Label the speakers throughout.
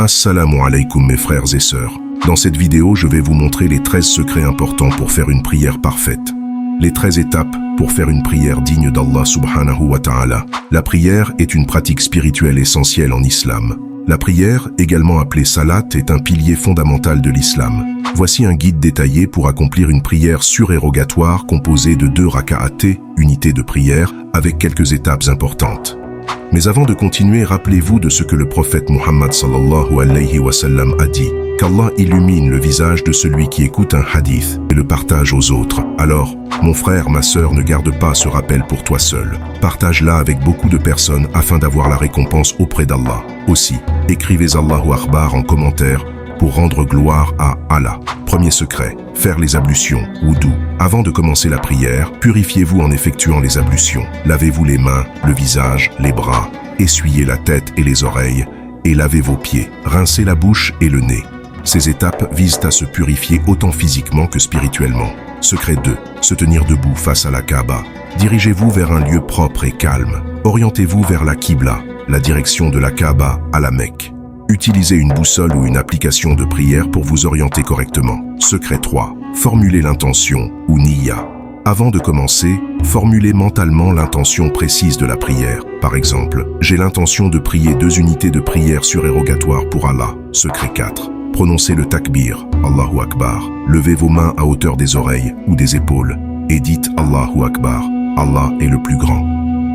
Speaker 1: Assalamu alaikum mes frères et sœurs. Dans cette vidéo, je vais vous montrer les 13 secrets importants pour faire une prière parfaite. Les 13 étapes pour faire une prière digne d'Allah subhanahu wa ta'ala. La prière est une pratique spirituelle essentielle en islam. La prière, également appelée salat, est un pilier fondamental de l'islam. Voici un guide détaillé pour accomplir une prière surérogatoire composée de 2 raka'at, unités de prière, avec quelques étapes importantes. Mais avant de continuer, rappelez-vous de ce que le prophète Muhammad sallallahu alayhi wa sallam a dit. Qu'Allah illumine le visage de celui qui écoute un hadith et le partage aux autres. Alors, mon frère, ma sœur, ne garde pas ce rappel pour toi seul. Partage-la avec beaucoup de personnes afin d'avoir la récompense auprès d'Allah. Aussi, écrivez Allahu Akbar en commentaire pour rendre gloire à Allah. Premier secret, faire les ablutions, wudu. Avant de commencer la prière, purifiez-vous en effectuant les ablutions. Lavez-vous les mains, le visage, les bras, essuyez la tête et les oreilles, et lavez vos pieds. Rincez la bouche et le nez. Ces étapes visent à se purifier autant physiquement que spirituellement. Secret 2. Se tenir debout face à la Kaaba. Dirigez-vous vers un lieu propre et calme. Orientez-vous vers la Qibla, la direction de la Kaaba à la Mecque. Utilisez une boussole ou une application de prière pour vous orienter correctement. Secret 3. Formulez l'intention ou niyya. Avant de commencer, formulez mentalement l'intention précise de la prière. Par exemple, j'ai l'intention de prier 2 unités de prière surérogatoire pour Allah. Secret 4. Prononcez le takbir, Allahu Akbar. Levez vos mains à hauteur des oreilles ou des épaules et dites Allahu Akbar, Allah est le plus grand.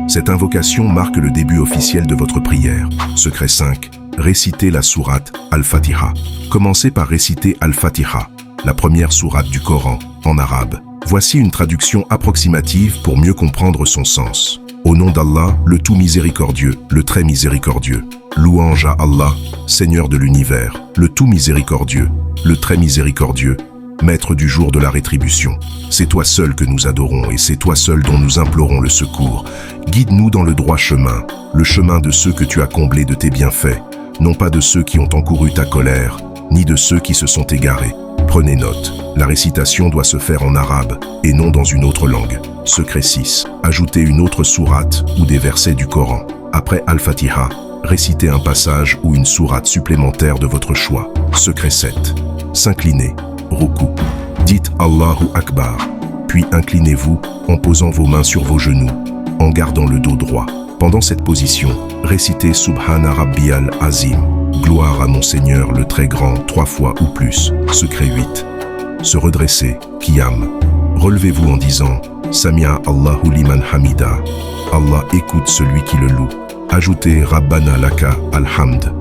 Speaker 1: Cette invocation marque le début officiel de votre prière. Secret 5. Récitez la sourate Al-Fatiha. Commencez par réciter Al-Fatiha, la première sourate du Coran, en arabe. Voici une traduction approximative pour mieux comprendre son sens. Au nom d'Allah, le tout miséricordieux, le très miséricordieux. Louange à Allah, Seigneur de l'univers, le tout miséricordieux, le très miséricordieux, Maître du jour de la rétribution. C'est toi seul que nous adorons et c'est toi seul dont nous implorons le secours. Guide-nous dans le droit chemin, le chemin de ceux que tu as comblés de tes bienfaits, non pas de ceux qui ont encouru ta colère, ni de ceux qui se sont égarés. Prenez note, la récitation doit se faire en arabe et non dans une autre langue. Secret 6. Ajoutez une autre sourate ou des versets du Coran. Après Al-Fatiha, récitez un passage ou une sourate supplémentaire de votre choix. Secret 7. S'incliner. Ruku. Dites Allahu Akbar. Puis inclinez-vous en posant vos mains sur vos genoux, en gardant le dos droit. Pendant cette position, récitez Subhana Rabbiyal Azim. Gloire à mon Seigneur le très grand 3 fois ou plus. Secret 8. Se redresser. Qiyam. Relevez-vous en disant Samia Allahu liman hamida. Allah écoute celui qui le loue. Ajoutez Rabbana laka alhamd.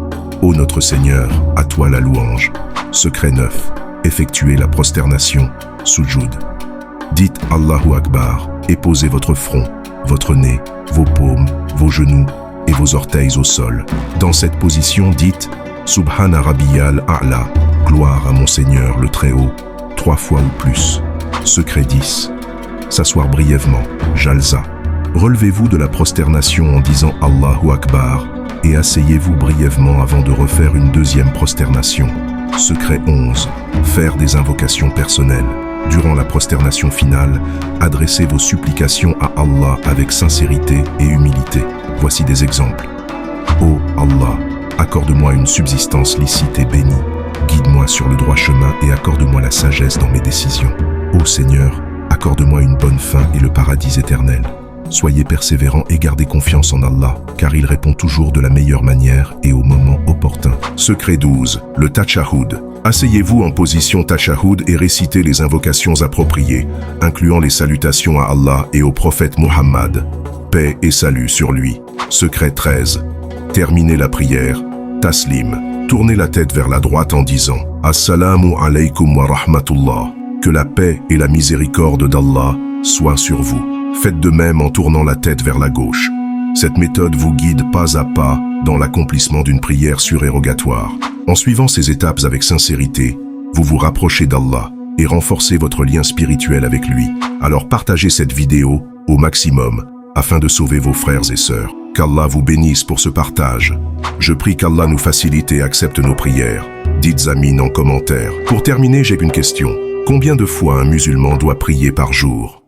Speaker 1: Ô notre Seigneur, à toi la louange. Secret 9. Effectuez la prosternation, sujoud. Dites Allahu Akbar et posez votre front, votre nez, vos paumes, vos genoux et vos orteils au sol. Dans cette position, dites Subhana Rabbiyal A'la, gloire à mon Seigneur le Très-Haut, 3 fois ou plus. Secret 10. S'asseoir brièvement, jalsa. Relevez-vous de la prosternation en disant Allahu Akbar et asseyez-vous brièvement avant de refaire une deuxième prosternation. Secret 11. Faire des invocations personnelles. Durant la prosternation finale, adressez vos supplications à Allah avec sincérité et humilité. Voici des exemples. Ô Allah, accorde-moi une subsistance licite et bénie. Guide-moi sur le droit chemin et accorde-moi la sagesse dans mes décisions. Ô Seigneur, accorde-moi une bonne fin et le paradis éternel. Soyez persévérants et gardez confiance en Allah, car il répond toujours de la meilleure manière et au moment opportun. Secret 12. Le tashahhud. Asseyez-vous en position tashahhud et récitez les invocations appropriées, incluant les salutations à Allah et au prophète Muhammad. Paix et salut sur lui. Secret 13. Terminez la prière. Taslim. Tournez la tête vers la droite en disant « Assalamu alaykum wa rahmatullah ». Que la paix et la miséricorde d'Allah soient sur vous. Faites de même en tournant la tête vers la gauche. Cette méthode vous guide pas à pas dans l'accomplissement d'une prière surérogatoire. En suivant ces étapes avec sincérité, vous vous rapprochez d'Allah et renforcez votre lien spirituel avec lui. Alors partagez cette vidéo au maximum afin de sauver vos frères et sœurs. Qu'Allah vous bénisse pour ce partage. Je prie qu'Allah nous facilite et accepte nos prières. Dites Amin en commentaire. Pour terminer, j'ai une question. Combien de fois un musulman doit prier par jour ?